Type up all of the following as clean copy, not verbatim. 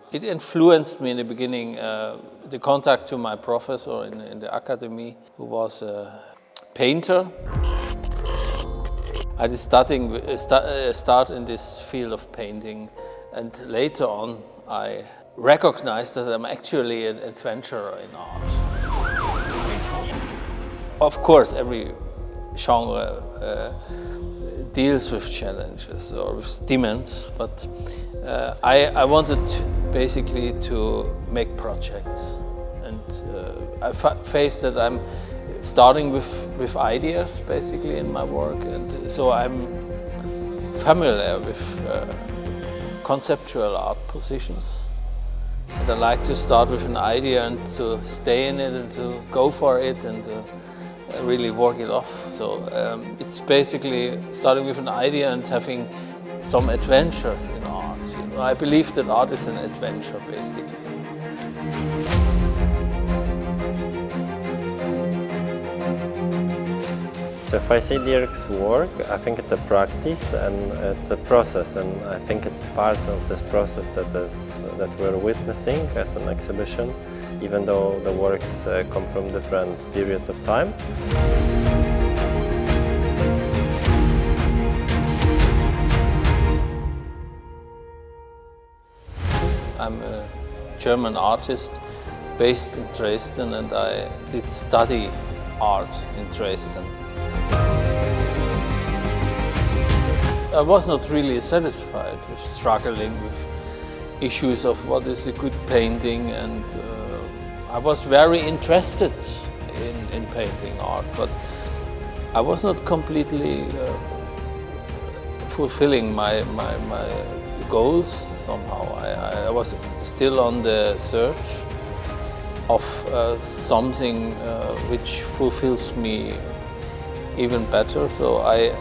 It influenced me in the beginning, the contact to my professor in the academy, who was a painter. I did start in this field of painting, and later on I recognized that I'm actually an adventurer in art. Of course, every genre deals with challenges or with demands, but I wanted basically to make projects, and I faced that I'm starting with ideas basically in my work, and so I'm familiar with conceptual art positions. And I like to start with an idea and to stay in it and to go for it and to really work it off. So it's basically starting with an idea and having some adventures in art. You know, I believe that art is an adventure, basically. So if I see Dirk's work, I think it's a practice and it's a process, and I think it's part of this process that we're witnessing as an exhibition, even though the works come from different periods of time. I'm a German artist based in Dresden, and I did study art in Dresden. I was not really satisfied with struggling with issues of what is a good painting, and I was very interested in painting art, but I was not completely fulfilling my goals somehow. I was still on the search of something which fulfills me even better. So I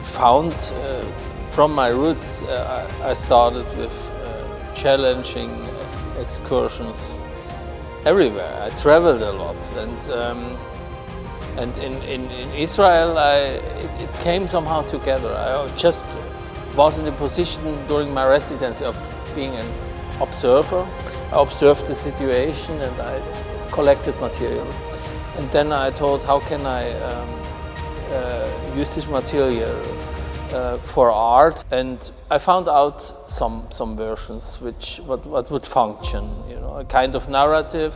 found from my roots, I started with challenging excursions everywhere. I traveled a lot, and in Israel it came somehow together. I just was in a position during my residency of being an observer. I observed the situation and I collected material. And then I thought, how can I use this material for art? And I found out some versions what would function, you know, a kind of narrative,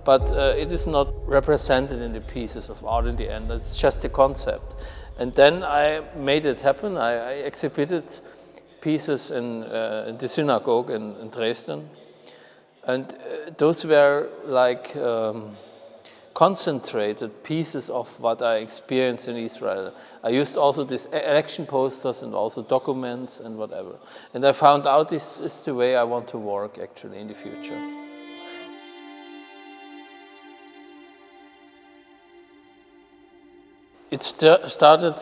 but it is not represented in the pieces of art in the end. It's just a concept. And then I made it happen. I exhibited pieces in the synagogue in Dresden. And those were like concentrated pieces of what I experienced in Israel. I used also these election posters and also documents and whatever. And I found out this is the way I want to work actually in the future. It started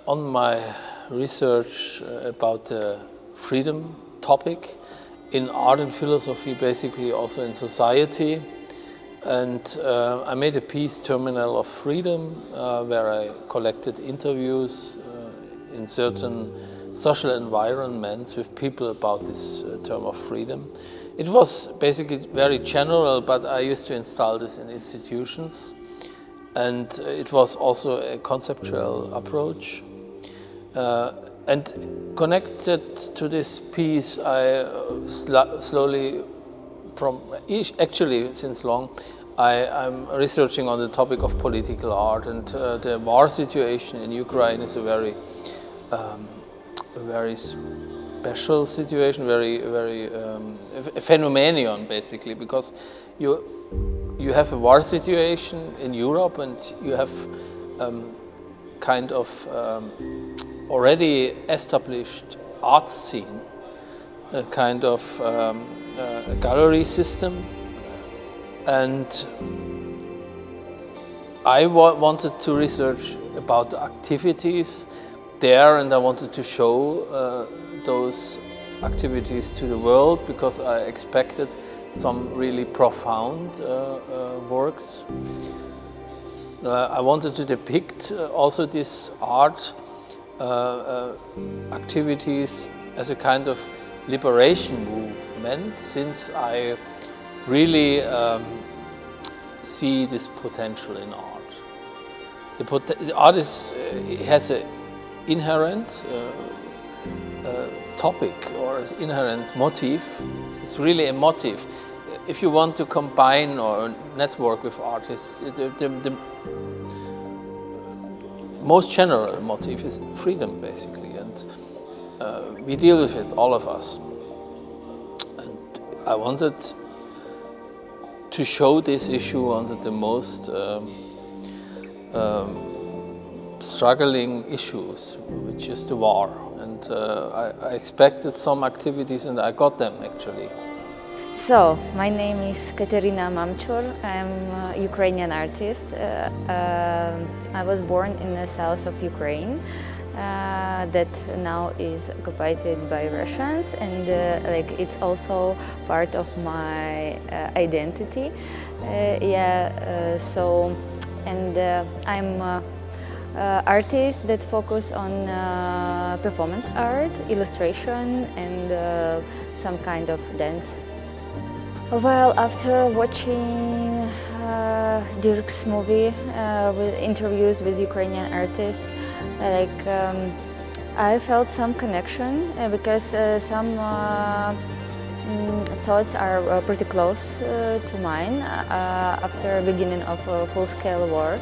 on my research about the freedom topic in art and philosophy, basically also in society. And I made a piece, Terminal of Freedom, where I collected interviews in certain social environments with people about this term of freedom. It was basically very general, but I used to install this in institutions. And it was also a conceptual approach. And connected to this piece, I slowly, actually since long, I'm researching on the topic of political art, and the war situation in Ukraine is a very special situation, very a phenomenon basically, because you have a war situation in Europe, and you have kind of already established art scene, a kind of a gallery system, and I wanted to research about the activities there, and I wanted to show those activities to the world, because I expected some really profound works. I wanted to depict also this art activities as a kind of liberation movement, since I really see this potential in art. The art has an inherent topic or inherent motive. It's really a motive. If you want to combine or network with artists, the most general motive is freedom, basically, and we deal with it, all of us. And I wanted to show this issue under the most struggling issues, which is the war. And I expected some activities, and I got them actually. So, my name is Katarina Mamchur. I'm a Ukrainian artist. I was born in the south of Ukraine, that now is occupied by Russians, and it's also part of my identity. I'm artist that focus on performance art, illustration, and some kind of dance. Well, after watching Dirk's movie with interviews with Ukrainian artists, I felt some connection because some thoughts are pretty close to mine after beginning of a full-scale war,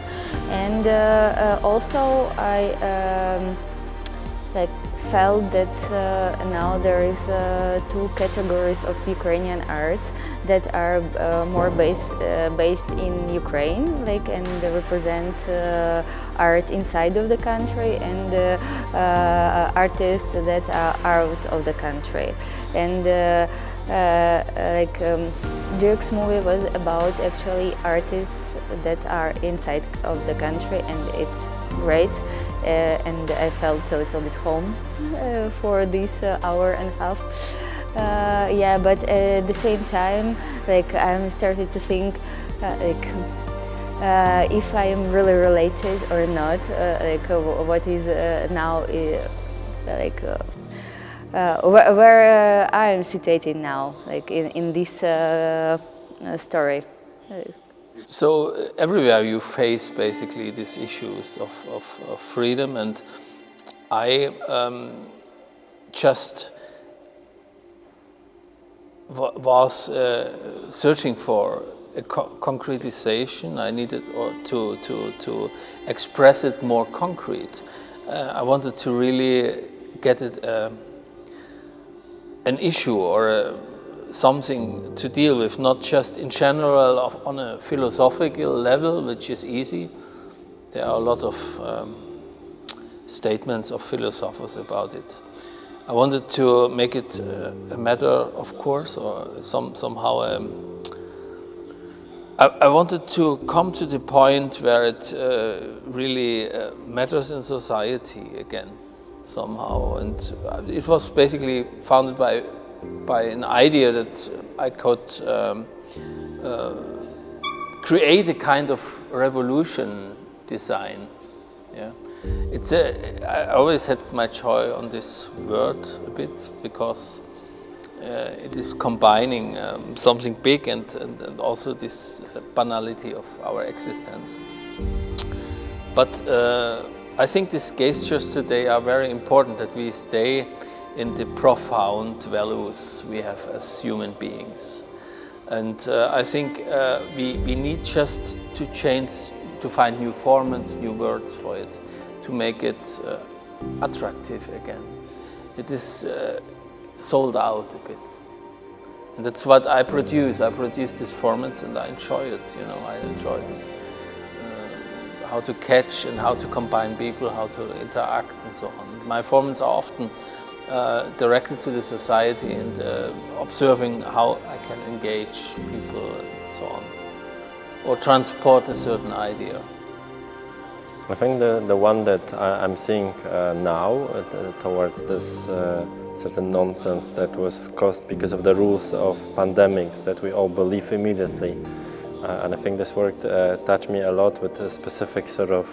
and also I felt that now there is two categories of Ukrainian arts that are more based in Ukraine, and they represent art inside of the country, and artists that are out of the country. And Dirk's movie was about actually artists that are inside of the country, and it's great. And I felt a little bit home for this hour and a half. But at the same time, I'm started to think if I am really related or not, what is now, where I am situated now, in this story. So everywhere you face basically these issues of freedom, and I just was searching for a concretization. I needed to express it more concrete. I wanted to really get it an issue or something to deal with, not just in general on a philosophical level, which is easy. There are a lot of statements of philosophers about it. I wanted to make it a matter of course, or somehow I wanted to come to the point where it really matters in society again, somehow. And it was basically founded by an idea that I could create a kind of revolution design. Yeah, I always had my joy on this word a bit, because it is combining something big and also this banality of our existence. But I think these gestures today are very important, that we stay in the profound values we have as human beings. And I think we need just to change, to find new formats, new words for it, to make it attractive again. It is sold out a bit. And that's what I produce. I produce these formats and I enjoy it, I enjoy this. How to catch and how to combine people, how to interact and so on. My formats are often directed to the society and observing how I can engage people and so on, or transport a certain idea. I think the one that I'm seeing now towards this certain nonsense that was caused because of the rules of pandemics that we all believe immediately. And I think this work touched me a lot with a specific sort of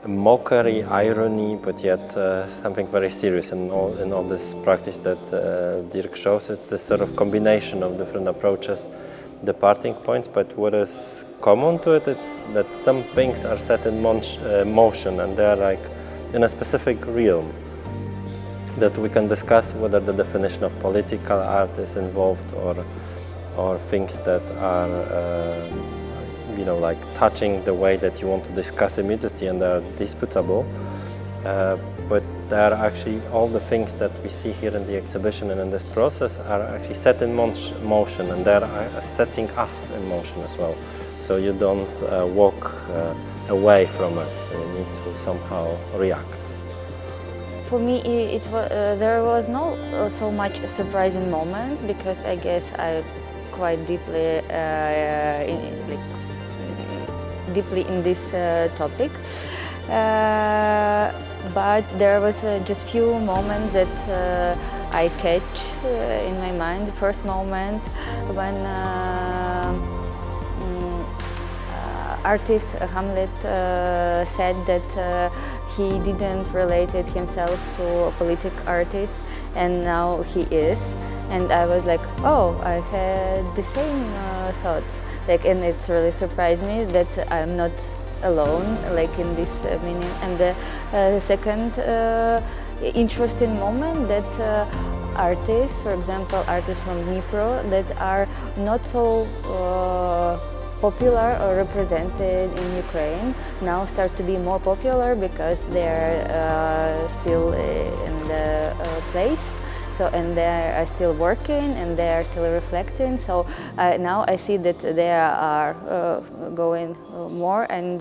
mockery, irony, but yet something very serious in all this practice that Dirk shows. It's this sort of combination of different approaches, departing points, but what is common to it is that some things are set in motion, and they are like in a specific realm that we can discuss whether the definition of political art is involved or things that are like touching the way that you want to discuss immediately and are disputable. But they are actually all the things that we see here in the exhibition and in this process are actually set in motion, and they are setting us in motion as well. So you don't walk away from it, you need to somehow react. For me, there was no so much surprising moments, because I guess I quite deeply deeply in this topic. But there was just few moments that I catch in my mind. The first moment when artist Hamlet said that he didn't relate himself to a political artist, and now he is. And I was like, oh, I had the same thoughts. And it's really surprised me that I'm not alone, in this meaning. And the second interesting moment that artists, for example, artists from Dnipro that are not so popular or represented in Ukraine now start to be more popular because they're still in the place. And they are still working and they are still reflecting. So now I see that they are going more and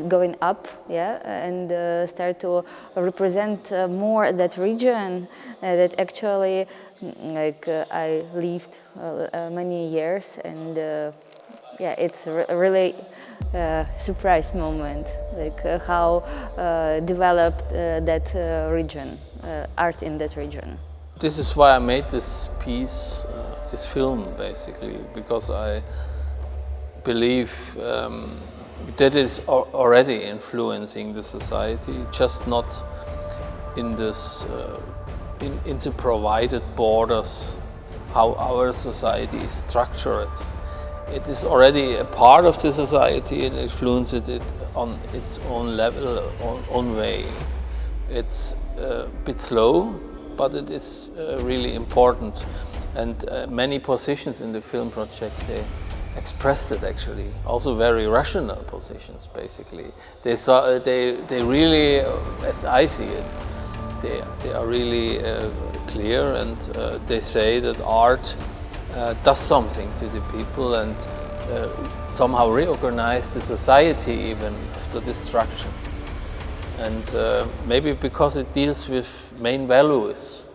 going up, and start to represent more that region that actually I lived many years, and it's a really surprise moment, how developed that region, art in that region. This is why I made this piece, this film, basically, because I believe that is already influencing the society, just not in this, in the provided borders, how our society is structured. It is already a part of the society and influences it on its own level, own way. It's a bit slow, but it is really important, and many positions in the film project, they expressed it actually. Also very rational positions, basically. They really, as I see it, they are really clear, and they say that art does something to the people and somehow reorganize the society even after destruction. And maybe because it deals with main values